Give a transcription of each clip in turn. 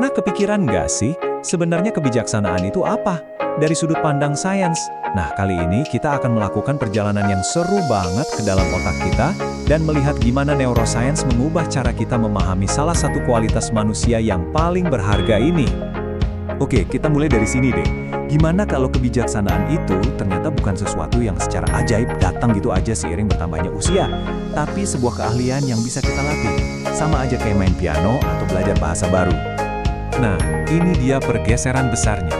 Pernah kepikiran nggak sih, sebenarnya kebijaksanaan itu apa? Dari sudut pandang sains. Nah, kali ini kita akan melakukan perjalanan yang seru banget ke dalam otak kita dan melihat gimana neuroscience mengubah cara kita memahami salah satu kualitas manusia yang paling berharga ini. Oke, kita mulai dari sini deh. Gimana kalau kebijaksanaan itu ternyata bukan sesuatu yang secara ajaib datang gitu aja seiring bertambahnya usia, tapi sebuah keahlian yang bisa kita latih. Sama aja kayak main piano atau belajar bahasa baru. Nah, ini dia pergeseran besarnya.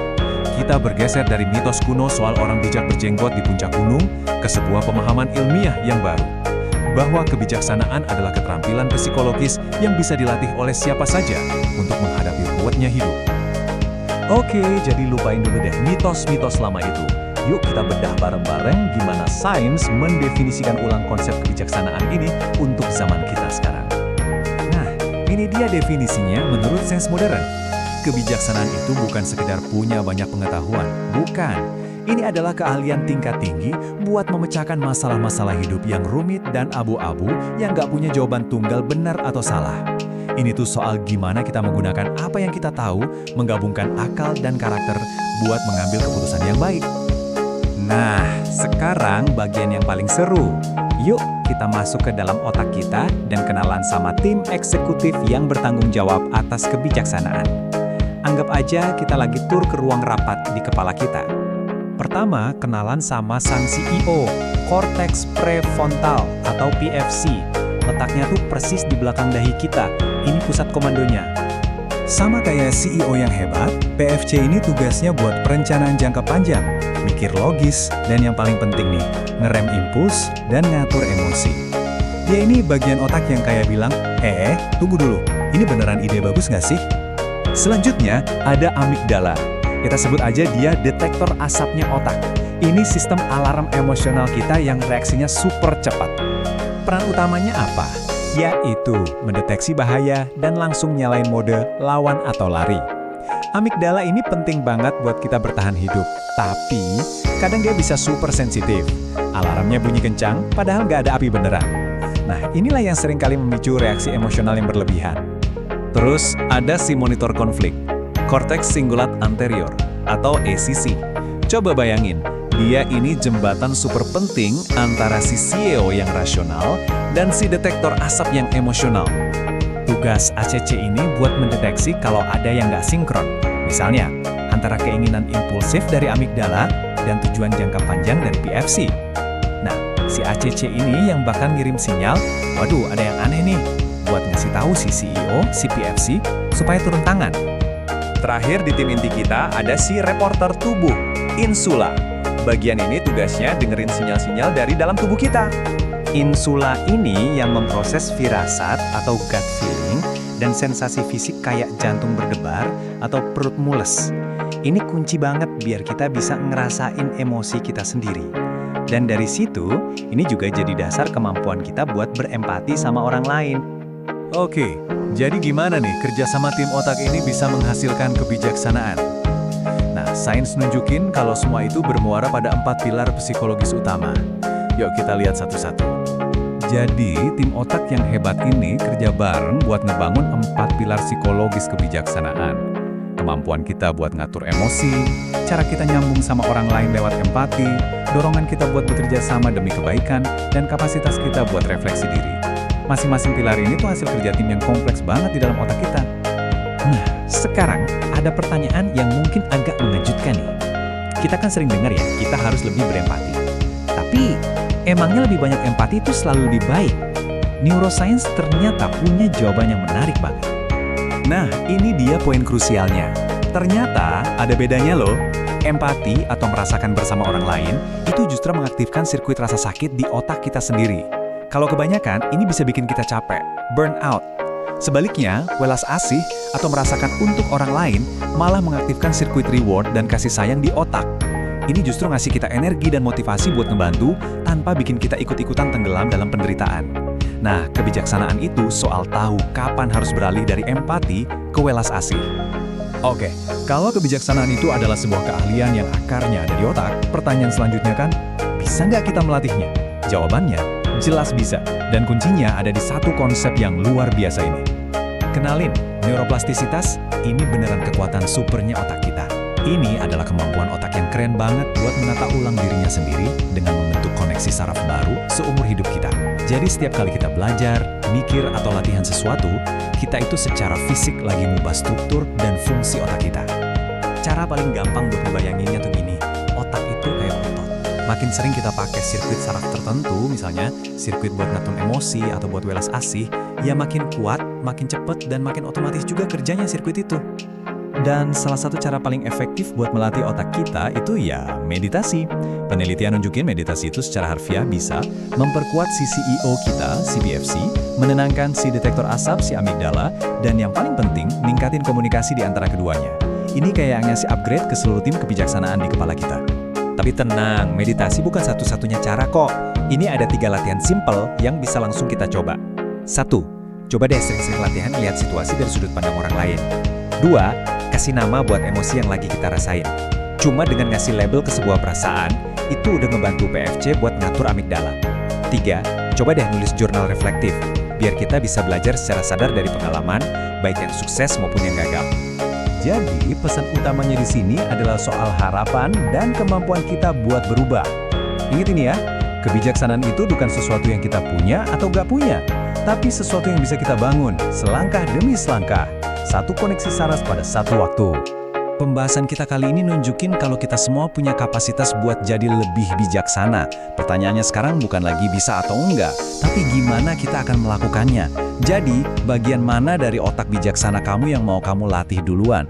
Kita bergeser dari mitos kuno soal orang bijak berjenggot di puncak gunung ke sebuah pemahaman ilmiah yang baru. Bahwa kebijaksanaan adalah keterampilan psikologis yang bisa dilatih oleh siapa saja untuk menghadapi ruwetnya hidup. Oke, jadi lupain dulu deh mitos-mitos lama itu. Yuk kita bedah bareng-bareng gimana sains mendefinisikan ulang konsep kebijaksanaan ini untuk zaman kita sekarang. Nah, ini dia definisinya menurut sains modern. Kebijaksanaan itu bukan sekedar punya banyak pengetahuan, bukan. Ini adalah keahlian tingkat tinggi buat memecahkan masalah-masalah hidup yang rumit dan abu-abu yang nggak punya jawaban tunggal benar atau salah. Ini tuh soal gimana kita menggunakan apa yang kita tahu, menggabungkan akal dan karakter buat mengambil keputusan yang baik. Nah, sekarang bagian yang paling seru. Yuk, kita masuk ke dalam otak kita dan kenalan sama tim eksekutif yang bertanggung jawab atas kebijaksanaan. Anggap aja kita lagi tur ke ruang rapat di kepala kita. Pertama, kenalan sama sang CEO, Cortex Prefrontal atau PFC. Letaknya tuh persis di belakang dahi kita. Ini pusat komandonya. Sama kayak CEO yang hebat, PFC ini tugasnya buat perencanaan jangka panjang, mikir logis, dan yang paling penting nih, ngerem impuls dan ngatur emosi. Dia ini bagian otak yang kayak bilang, tunggu dulu, ini beneran ide bagus nggak sih? Selanjutnya, ada amigdala. Kita sebut aja dia detektor asapnya otak. Ini sistem alarm emosional kita yang reaksinya super cepat. Peran utamanya apa? Yaitu mendeteksi bahaya dan langsung nyalain mode lawan atau lari. Amigdala ini penting banget buat kita bertahan hidup. Tapi, kadang dia bisa super sensitif. Alarmnya bunyi kencang, padahal nggak ada api beneran. Nah, inilah yang seringkali memicu reaksi emosional yang berlebihan. Terus, ada si monitor konflik, Cortex Cingulate Anterior, atau ACC. Coba bayangin, dia ini jembatan super penting antara si CEO yang rasional dan si detektor asap yang emosional. Tugas ACC ini buat mendeteksi kalau ada yang nggak sinkron. Misalnya, antara keinginan impulsif dari amigdala dan tujuan jangka panjang dari PFC. Nah, si ACC ini yang bahkan ngirim sinyal, waduh ada yang aneh nih, buat ngasih tahu si CEO, si PFC, supaya turun tangan. Terakhir di tim inti kita ada si reporter tubuh, insula. Bagian ini tugasnya dengerin sinyal-sinyal dari dalam tubuh kita. Insula ini yang memproses firasat atau gut feeling dan sensasi fisik kayak jantung berdebar atau perut mules. Ini kunci banget biar kita bisa ngerasain emosi kita sendiri. Dan dari situ, ini juga jadi dasar kemampuan kita buat berempati sama orang lain. Oke, jadi gimana nih kerjasama tim otak ini bisa menghasilkan kebijaksanaan? Nah, sains nunjukin kalau semua itu bermuara pada 4 pilar psikologis utama. Yuk kita lihat satu-satu. Jadi, tim otak yang hebat ini kerja bareng buat ngebangun 4 pilar psikologis kebijaksanaan. Kemampuan kita buat ngatur emosi, cara kita nyambung sama orang lain lewat empati, dorongan kita buat bekerja sama demi kebaikan, dan kapasitas kita buat refleksi diri. Masing-masing pilar ini tuh hasil kerja tim yang kompleks banget di dalam otak kita. Nah, sekarang ada pertanyaan yang mungkin agak mengejutkan nih. Kita kan sering dengar ya, kita harus lebih berempati. Tapi, emangnya lebih banyak empati itu selalu lebih baik? Neuroscience ternyata punya jawaban yang menarik banget. Nah, ini dia poin krusialnya. Ternyata ada bedanya loh. Empati atau merasakan bersama orang lain, itu justru mengaktifkan sirkuit rasa sakit di otak kita sendiri. Kalau kebanyakan, ini bisa bikin kita capek, burn out. Sebaliknya, welas asih atau merasakan untuk orang lain malah mengaktifkan sirkuit reward dan kasih sayang di otak. Ini justru ngasih kita energi dan motivasi buat ngebantu tanpa bikin kita ikut-ikutan tenggelam dalam penderitaan. Nah, kebijaksanaan itu soal tahu kapan harus beralih dari empati ke welas asih. Oke, kalau kebijaksanaan itu adalah sebuah keahlian yang akarnya ada di otak, pertanyaan selanjutnya kan, bisa nggak kita melatihnya? Jawabannya, jelas bisa. Dan kuncinya ada di satu konsep yang luar biasa ini. Kenalin, Neuroplastisitas, ini beneran kekuatan supernya otak kita. Ini adalah kemampuan otak yang keren banget buat menata ulang dirinya sendiri dengan membentuk koneksi saraf baru seumur hidup kita. Jadi setiap kali kita belajar, mikir, atau latihan sesuatu, kita itu secara fisik lagi mengubah struktur dan fungsi otak kita. Cara paling gampang buat ngebayanginnya tuh gini, otak itu kayak otot. Makin sering kita pakai sirkuit saraf tertentu, misalnya sirkuit buat ngatur emosi atau buat welas asih, ya makin kuat, makin cepet, dan makin otomatis juga kerjanya sirkuit itu. Dan salah satu cara paling efektif buat melatih otak kita itu ya meditasi. Penelitian nunjukin meditasi itu secara harfiah bisa memperkuat si CEO kita, CBFC, menenangkan si detektor asap, si amigdala, dan yang paling penting, ningkatin komunikasi di antara keduanya. Ini kayak ngasih upgrade ke seluruh tim kebijaksanaan di kepala kita. Tapi tenang, meditasi bukan satu-satunya cara kok. Ini ada 3 latihan simple yang bisa langsung kita coba. 1. Coba deh sering-sering latihan lihat situasi dari sudut pandang orang lain. 2. Kasih nama buat emosi yang lagi kita rasain. Cuma dengan ngasih label ke sebuah perasaan, itu udah ngebantu PFC buat ngatur amigdala. 3. Coba deh nulis jurnal reflektif, biar kita bisa belajar secara sadar dari pengalaman, baik yang sukses maupun yang gagal. Jadi, pesan utamanya di sini adalah soal harapan dan kemampuan kita buat berubah. Ingat ini ya, kebijaksanaan itu bukan sesuatu yang kita punya atau gak punya, tapi sesuatu yang bisa kita bangun, selangkah demi selangkah. Satu koneksi saras pada satu waktu. Pembahasan kita kali ini nunjukin kalau kita semua punya kapasitas buat jadi lebih bijaksana. Pertanyaannya sekarang bukan lagi bisa atau enggak, tapi gimana kita akan melakukannya. Jadi, bagian mana dari otak bijaksana kamu yang mau kamu latih duluan?